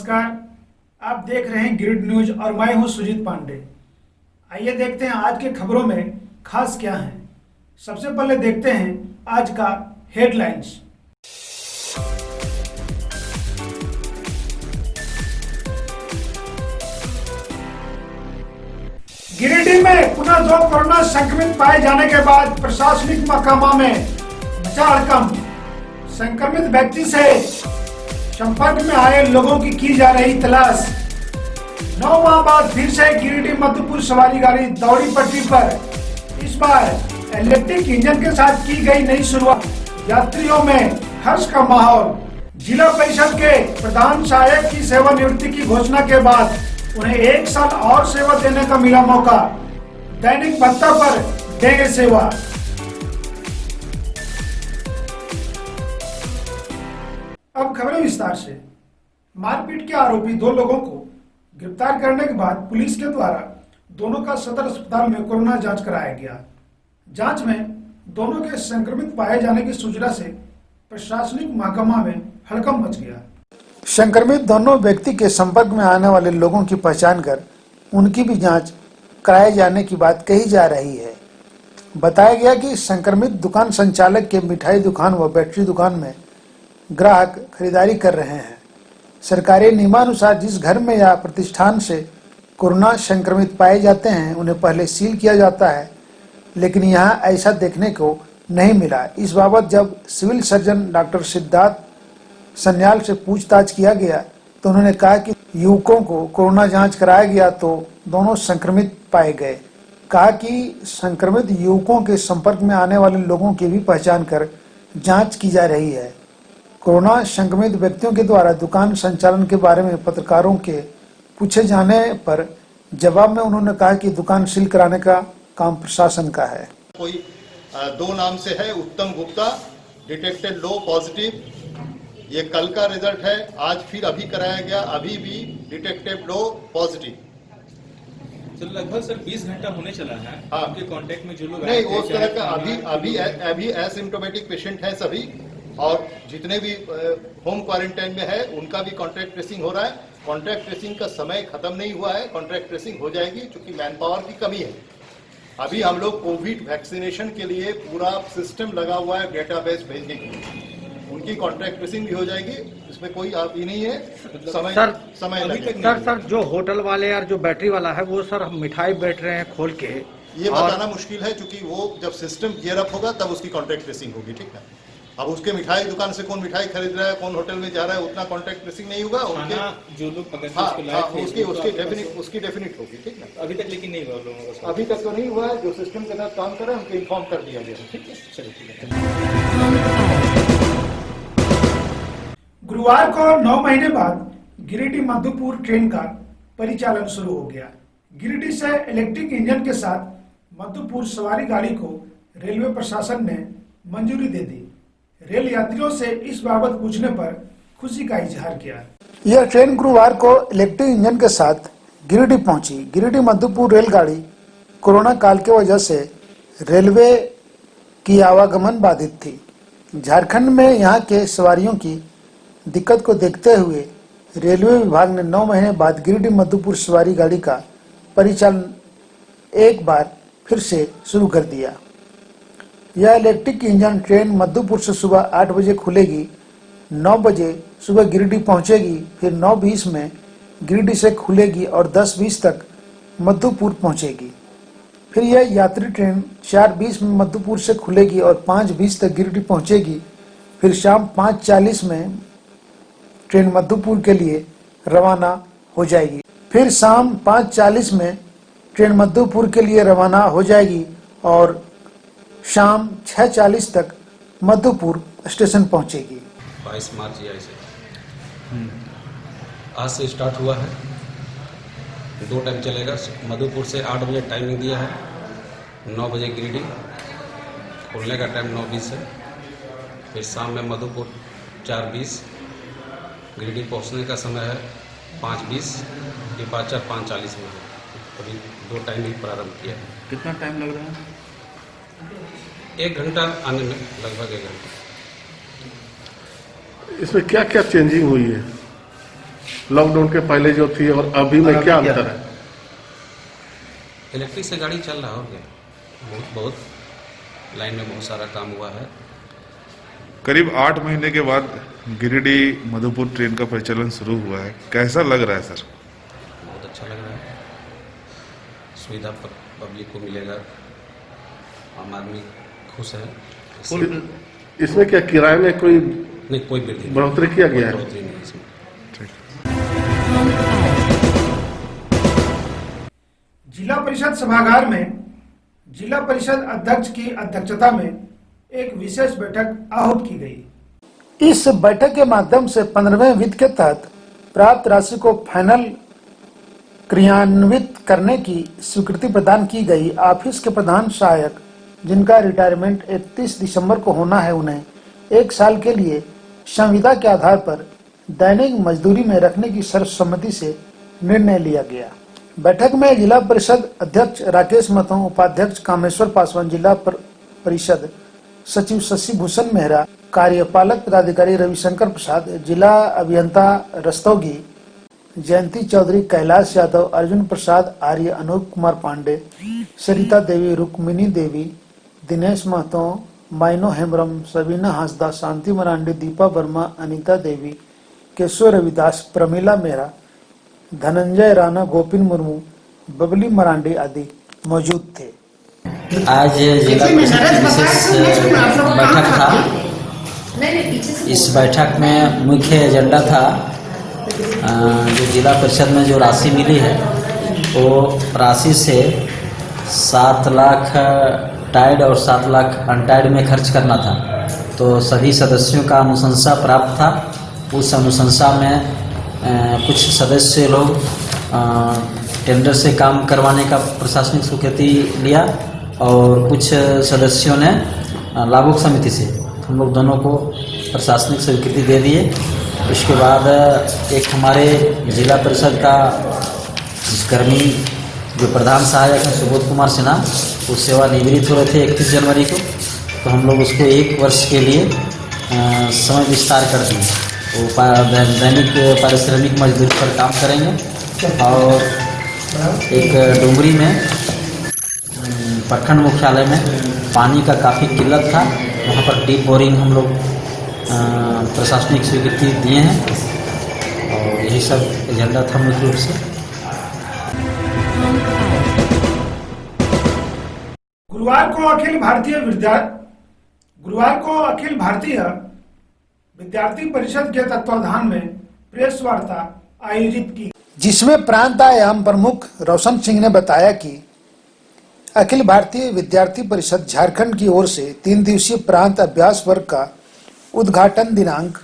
नमस्कार, आप देख रहे हैं ग्रिड न्यूज और मैं हूं सुजीत पांडे। आइए देखते हैं आज के खबरों में खास क्या है। सबसे पहले देखते हैं आज का हेडलाइंस। गिरिडीह में पुनः 2 कोरोना संक्रमित पाए जाने के बाद प्रशासनिक महकमा में मचा हड़कंप। संक्रमित व्यक्ति से संपर्क में आए लोगों की जा रही तलाश। 9 माह बाद फिर से गिरिडीह मधुपुर सवारी गाड़ी दौड़ी पटरी पर। इस बार इलेक्ट्रिक इंजन के साथ की गई नई शुरुआत। यात्रियों में हर्ष का माहौल। जिला परिषद के प्रधान सहायक की सेवानिवृत्ति की घोषणा के बाद उन्हें 1 साल और सेवा देने का मिला मौका। दैनिक भत्ता पर देंगे सेवा। अब खबरें विस्तार से। मारपीट के आरोपी 2 लोगों को गिरफ्तार करने के बाद पुलिस के द्वारा दोनों का सदर अस्पताल में कोरोना जांच कराया गया। जांच में दोनों के संक्रमित पाए जाने की सूचना से प्रशासनिक महकमा में हड़कंप मच गया। संक्रमित दोनों व्यक्ति के संपर्क में आने वाले लोगों की पहचान कर उनकी भी जांच कराए जाने की बात कही जा रही है। बताया गया कि संक्रमित दुकान संचालक के मिठाई दुकान व बैटरी दुकान में ग्राहक खरीदारी कर रहे हैं। सरकारी नियमानुसार जिस घर में या प्रतिष्ठान से कोरोना संक्रमित पाए जाते हैं उन्हें पहले सील किया जाता है, लेकिन यहाँ ऐसा देखने को नहीं मिला। इस बाबत जब civil surgeon doctor Siddharth Sanyal से पूछताछ किया गया तो उन्होंने कहा कि युवकों को कोरोना जांच कराया गया तो दोनों संक्रमित पाए गए। कहा कि संक्रमित युवकों के संपर्क में आने वाले लोगों की भी पहचान कर जांच की जा रही है। कोरोना संक्रमित व्यक्तियों के द्वारा दुकान संचालन के बारे में पत्रकारों के पूछे जाने पर जवाब में उन्होंने कहा कि दुकान सील कराने का काम प्रशासन का है। कोई 2 नाम से है, उत्तम गुप्ता, डिटेक्टेड लो पॉजिटिव। ये कल का रिजल्ट है, आज फिर अभी कराया गया, अभी भी डिटेक्टेड लो पॉजिटिव। तो लगभग सर 20 घंटा होने चला है। आपके कांटेक्ट में जो लोग नहीं, उस तरह का अभी एसिम्प्टोमेटिक पेशेंट है सभी, और जितने भी होम क्वारंटाइन में है उनका भी कॉन्ट्रैक्ट ट्रेसिंग हो रहा है। कॉन्ट्रैक्ट ट्रेसिंग का समय खत्म नहीं हुआ है, कॉन्ट्रैक्ट ट्रेसिंग हो जाएगी क्योंकि मैन पावर की कमी है। अभी हम लोग कोविड वैक्सीनेशन के लिए पूरा सिस्टम लगा हुआ है डेटाबेस भेजने के लिए, उनकी कॉन्ट्रैक्ट ट्रेसिंग भी हो जाएगी। इसमें कोई आप ही नहीं है, समय लगेगा। सर जो होटल वाले और जो बैटरी वाला है वो सर हम मिठाई बैठ रहे हैं खोल के, ये बताना मुश्किल है क्योंकि वो जब सिस्टम गियर अप होगा तब उसकी कॉन्ट्रैक्ट ट्रेसिंग होगी। ठीक है, अब उसके मिठाई दुकान से कौन मिठाई खरीद रहा है, कौन होटल में जा रहा है, उतना कॉन्ट्रैक्ट ट्रेसिंग नहीं होगा। उनके जो लोग उसकी डेफिनेट होगी। ठीक है, अभी तक लेकिन नहीं हुआ लोगों का, अभी तक तो नहीं हुआ है। जो सिस्टम के साथ काम कर रहे हैं उनको इन्फॉर्म कर दिया गया। ठीक है, चलिए। गुरुवार को 9 महीने बाद गिरिडीह मधुपुर ट्रेन का परिचालन शुरू हो गया। गिरिडीह से इलेक्ट्रिक इंजन के साथ मधुपुर सवारी गाड़ी को रेलवे प्रशासन ने मंजूरी दे दी। रेल यात्रियों से इस बाबत पूछने पर खुशी का इजहार किया। यह ट्रेन गुरुवार को इलेक्ट्रिक इंजन के साथ गिरिडीह पहुंची। गिरिडीह मधुपुर रेलगाड़ी कोरोना काल की वजह से रेलवे की आवागमन बाधित थी। झारखंड में यहां के सवारियों की दिक्कत को देखते हुए रेलवे विभाग ने 9 महीने बाद गिरिडीह मधुपुर सवारी गाड़ी का परिचालन एक बार फिर से शुरू कर दिया। यह इलेक्ट्रिक इंजन ट्रेन मधुपुर से सुबह 8 बजे खुलेगी, 9 बजे सुबह गिरिडीह पहुंचेगी, फिर 9:20 में गिरिडीह से खुलेगी और 10:20 तक मधुपुर पहुंचेगी। फिर यह यात्री ट्रेन 4:20 में मधुपुर से खुलेगी और 5:20 तक गिरिडीह पहुंचेगी। फिर शाम 5:40 में ट्रेन मधुपुर के लिए रवाना हो जाएगी। फिर शाम 5:40 में ट्रेन मधुपुर के लिए रवाना हो जाएगी और शाम 6:40 तक मधुपुर स्टेशन पहुंचेगी। 22 मार्च या ऐसे आज से स्टार्ट हुआ है। 2 टाइम चलेगा। मधुपुर से 8 बजे टाइमिंग दिया है, 9 बजे गिरिडीह, खुलने का टाइम 9:20 है। फिर शाम में मधुपुर 4:20, गिरिडीह पहुंचने का समय है 5:20, डिपार्चर 5:40 में है। अभी 2 टाइम ही प्रारंभ किया है। कितना टाइम लग रहा है? 1 घंटा आने में, लगभग 1 घंटा। इसमें क्या क्या चेंजिंग हुई है? लॉकडाउन के पहले जो थी और अभी में क्या अंतर है? इलेक्ट्रिक से गाड़ी चल रहा हो गया, बहुत लाइन में बहुत सारा काम हुआ है। करीब 8 महीने के बाद गिरिडीह मधुपुर ट्रेन का परिचालन शुरू हुआ है, कैसा लग रहा है सर? बहुत अच्छा लग रहा है, सुविधा पब्लिक को मिलेगा, आम आदमी खुश है। इसमें क्या किराए में कोई नहीं, कोई वृद्धि बढ़ोतरी किया गया है? बढ़ोतरी नहीं इसमें। जिला परिषद सभागार में जिला परिषद अध्यक्ष की अध्यक्षता में एक विशेष बैठक आहूत की गई। इस बैठक के माध्यम से 15वें वित्त के तहत प्राप्त राशि को फाइनल क्रियान्वित करने की स्वीकृति प्रदान की गई। ऑफिस के प्रधान सहायक जिनका रिटायरमेंट 31 दिसंबर को होना है, उन्हें 1 साल के लिए संविदा के आधार पर दैनिक मजदूरी में रखने की सर्वसम्मति से निर्णय लिया गया। बैठक में जिला परिषद अध्यक्ष राकेश महतो, उपाध्यक्ष कामेश्वर पासवान, जिला परिषद सचिव शशि भूषण मेहरा, कार्यपालक पदाधिकारी रविशंकर प्रसाद, जिला अभियंता रस्तोगी, जयंती चौधरी, कैलाश यादव, अर्जुन प्रसाद आर्य, अनूप कुमार पांडे, सरिता देवी, रुक्मिनी देवी, दिनेश महतो, माइनो हेम्ब्रम, सबीना हांसदा, शांति मरांडी, दीपा वर्मा, अनीता देवी, केशव रविदास, प्रमीला मेहरा, धनंजय राणा, गोपिन मुर्मू, बबली मरांडी आदि मौजूद थे। आज जिला परिषद की विशेष बैठक था। इस बैठक में मुख्य एजेंडा था जो जिला परिषद में जो राशि मिली है वो राशि से 7 लाख टाइड और 7 लाख अनटाइड में खर्च करना था। तो सभी सदस्यों का अनुशंसा प्राप्त था। उस अनुशंसा में कुछ सदस्य लोग टेंडर से काम करवाने का प्रशासनिक स्वीकृति लिया और कुछ सदस्यों ने लाभुक समिति से, हम लोग दोनों को प्रशासनिक स्वीकृति दे दिए। उसके बाद एक हमारे जिला परिषद का कर्मी जो प्रधान सहायक हैं सुबोध कुमार सिन्हा, वो सेवानिवृत्त हो रहे थे 31 जनवरी को, तो हम लोग उसको 1 वर्ष के लिए समय विस्तार कर दिए। वो दैनिक पारिश्रमिक मजदूरी पर काम करेंगे। और एक डुमरी में प्रखंड मुख्यालय में पानी का काफ़ी किल्लत था, वहाँ पर डीप बोरिंग हम लोग प्रशासनिक स्वीकृति दिए हैं। और यही सब एजेंडा था मुख्य रूप से। गुरुवार को अखिल भारतीय विद्यार्थी परिषद के तत्वाधान में प्रेस वार्ता आयोजित की, जिसमें प्रांत आयाम प्रमुख रोशन सिंह ने बताया कि अखिल भारतीय विद्यार्थी परिषद झारखंड की ओर से 3 दिवसीय प्रांत अभ्यास वर्ग का उद्घाटन दिनांक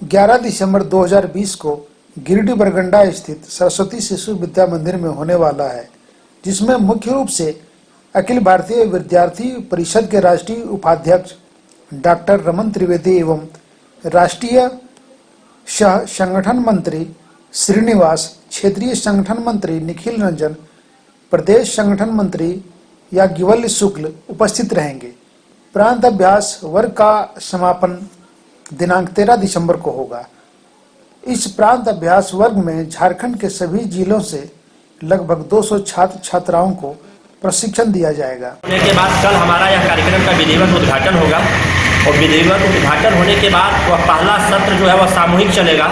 11 दिसंबर 2020 को गिरिडीह बरगंडा स्थित सरस्वती शिशु विद्या मंदिर में होने वाला है, जिसमें मुख्य रूप से अखिल भारतीय विद्यार्थी परिषद के राष्ट्रीय उपाध्यक्ष डॉक्टर रमन त्रिवेदी एवं राष्ट्रीय संगठन मंत्री श्रीनिवास, क्षेत्रीय संगठन मंत्री निखिल रंजन, प्रदेश संगठन मंत्री याज्ञवल्क्य शुक्ल उपस्थित रहेंगे। प्रांत अभ्यास वर्ग का समापन दिनांक 13 दिसंबर को होगा। इस प्रांत अभ्यास वर्ग में झारखंड के सभी जिलों से लगभग 200 छात्र छात्राओं को प्रशिक्षण दिया जाएगा। के बाद कल हमारा यह कार्यक्रम का विधिवत उद्घाटन होगा और विधिवत उद्घाटन होने के बाद वह पहला सत्र जो है वह सामूहिक चलेगा।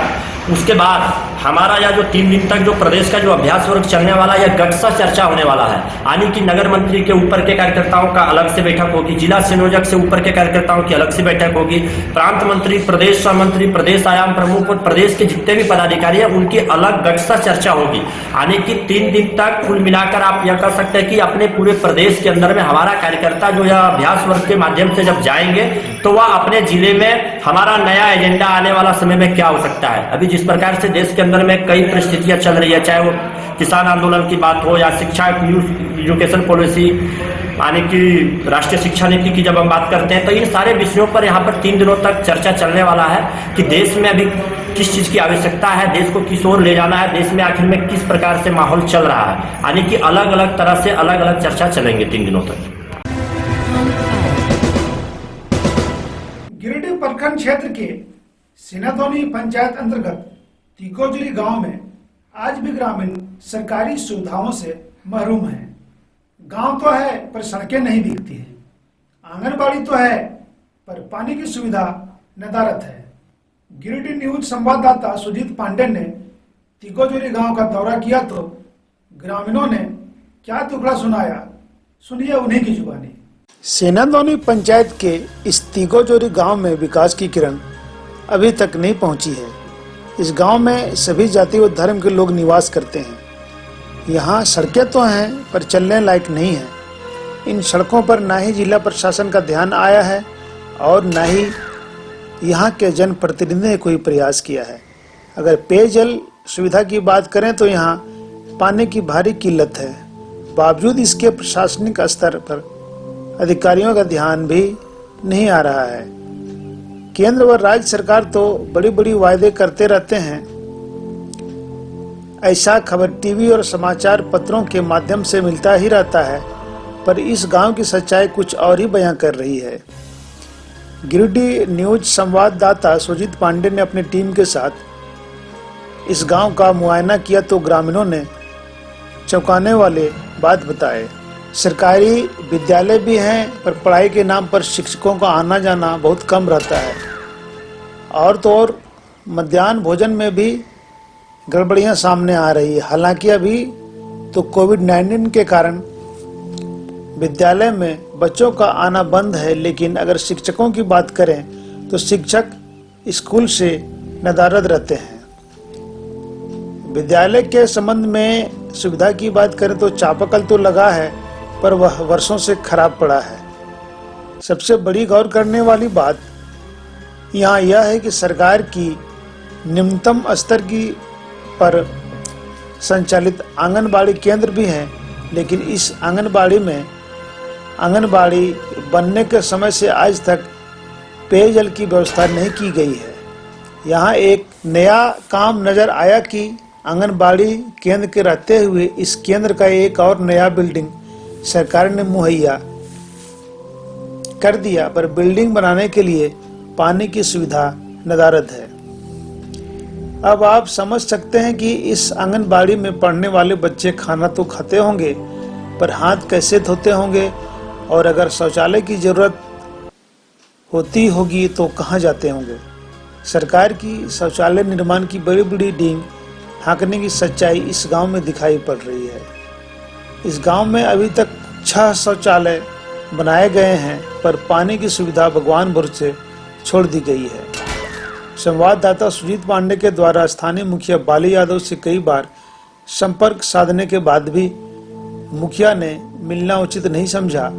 उसके बाद हमारा यह जो 3 दिन तक जो प्रदेश का जो अभ्यास वर्ग चलने वाला है, यह गठसा चर्चा होने वाला है। यानी कि नगर मंत्री के ऊपर के कार्यकर्ताओं का अलग से बैठक होगी, जिला संयोजक से ऊपर के कार्यकर्ताओं की अलग से बैठक होगी, प्रांत मंत्री, प्रदेश सहमंत्री, प्रदेश आयाम प्रमुख और प्रदेश के जितने भी पदाधिकारी हैं उनकी अलग गठसा चर्चा होगी। यानी कि 3 दिन तक कुल मिलाकर आप यह कह सकते हैं कि अपने पूरे प्रदेश के अंदर में हमारा कार्यकर्ता जो यह अभ्यास वर्ग के माध्यम से जब जाएंगे तो वह अपने जिले में हमारा नया एजेंडा आने वाला समय में क्या हो सकता है। अभी जिस प्रकार से देश के अंदर में कई परिस्थितियां चल रही है, चाहे वो किसान आंदोलन की बात हो या शिक्षा एजुकेशन पॉलिसी, यानी कि राष्ट्रीय शिक्षा नीति की जब हम बात करते हैं, तो इन सारे विषयों पर यहाँ पर 3 दिनों तक चर्चा चलने वाला है कि देश में अभी किस चीज की आवश्यकता है, देश को किस ओर ले जाना है, देश में आखिर में किस प्रकार से माहौल चल रहा है। यानी कि अलग अलग तरह से अलग अलग चर्चा चलेंगे 3 दिनों तक। गिरिडीह प्रखंड क्षेत्र के सिनाधोनी पंचायत अंतर्गत तिकोजरी गांव में आज भी ग्रामीण सरकारी सुविधाओं से महरूम हैं। गांव तो है पर सड़कें नहीं दिखती हैं। आंगनबाड़ी तो है पर पानी की सुविधा नदारद है। गिरिडीह न्यूज संवाददाता सुजीत पांडे ने तिकोजरी गांव का दौरा किया तो ग्रामीणों ने क्या दुखड़ा सुनाया, सुनिए उन्हीं की जुबानी। सेनादौनी पंचायत के इस तिकोजरी गांव में विकास की किरण अभी तक नहीं पहुंची है। इस गांव में सभी जाति व धर्म के लोग निवास करते हैं। यहाँ सड़कें तो हैं पर चलने लायक नहीं है। इन सड़कों पर ना ही जिला प्रशासन का ध्यान आया है और ना ही यहाँ के जनप्रतिनिधि ने कोई प्रयास किया है। अगर पेयजल सुविधा की बात करें तो यहाँ पानी की भारी किल्लत है। बावजूद इसके प्रशासनिक स्तर पर अधिकारियों का ध्यान भी नहीं आ रहा है। केंद्र व राज्य सरकार तो बड़ी बड़ी वायदे करते रहते हैं। ऐसा खबर टीवी और समाचार पत्रों के माध्यम से मिलता ही रहता है, पर इस गांव की सच्चाई कुछ और ही बयां कर रही है। गिरिडीह न्यूज संवाददाता सुजीत पांडे ने अपनी टीम के साथ इस गांव का मुआयना किया तो ग्रामीणों ने चौंकाने वाले बात बताए। सरकारी विद्यालय भी हैं पर पढ़ाई के नाम पर शिक्षकों का आना जाना बहुत कम रहता है। और तो और मध्याह्न भोजन में भी गड़बड़ियां सामने आ रही है। हालांकि अभी तो कोविड-19 के कारण विद्यालय में बच्चों का आना बंद है, लेकिन अगर शिक्षकों की बात करें तो शिक्षक स्कूल से नदारद रहते हैं। विद्यालय के संबंध में सुविधा की बात करें तो चापाकल तो लगा है पर वह वर्षों से खराब पड़ा है। सबसे बड़ी गौर करने वाली बात यहाँ यह है कि सरकार की निम्नतम स्तर की पर संचालित आंगनबाड़ी केंद्र भी हैं, लेकिन इस आंगनबाड़ी में आंगनबाड़ी बनने के समय से आज तक पेयजल की व्यवस्था नहीं की गई है। यहाँ एक नया काम नजर आया कि आंगनबाड़ी केंद्र के रहते हुए इस केंद्र का एक और नया बिल्डिंग सरकार ने मुहैया कर दिया, पर बिल्डिंग बनाने के लिए पानी की सुविधा नदारद है। अब आप समझ सकते हैं कि इस आंगनबाड़ी में पढ़ने वाले बच्चे खाना तो खाते होंगे पर हाथ कैसे धोते होंगे, और अगर शौचालय की जरूरत होती होगी तो कहाँ जाते होंगे। सरकार की शौचालय निर्माण की बड़ी बड़ी डींग हाँकने की सच्चाई इस गांव में दिखाई पड़ रही है। इस गांव में अभी तक 6 शौचालय बनाए गए हैं पर पानी की सुविधा भगवान भरोसे छोड़ दी गई है। संवाददाता सुजीत पांडे के द्वारा स्थानीय मुखिया बाली यादव से कई बार संपर्क साधने के बाद भी मुखिया ने मिलना उचित नहीं समझा।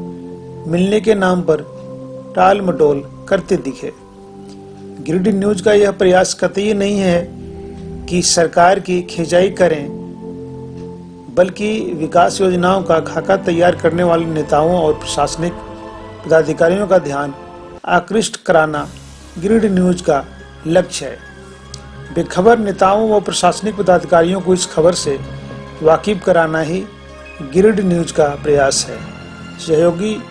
मिलने के नाम पर टाल मटोल करते दिखे। गिरिडीह न्यूज का यह प्रयास कतई नहीं है कि सरकार की खिंचाई करें, बल्कि विकास योजनाओं का खाका तैयार करने वाले नेताओं और प्रशासनिक पदाधिकारियों का ध्यान आकृष्ट कराना गिरिडीह न्यूज का लक्ष्य है। बेखबर नेताओं व प्रशासनिक पदाधिकारियों को इस खबर से वाकिफ कराना ही गिरिडीह न्यूज का प्रयास है। सहयोगी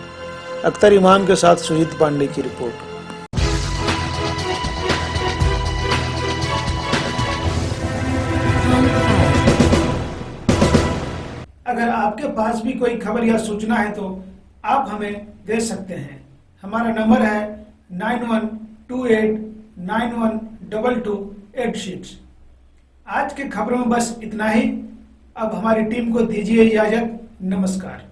अख्तर इमाम के साथ सुजीत पांडे की रिपोर्ट। अगर आपके पास भी कोई खबर या सूचना है तो आप हमें दे सकते हैं। हमारा नंबर है 9128912286। आज के खबरों में बस इतना ही। अब हमारी टीम को दीजिए इजाजत। नमस्कार।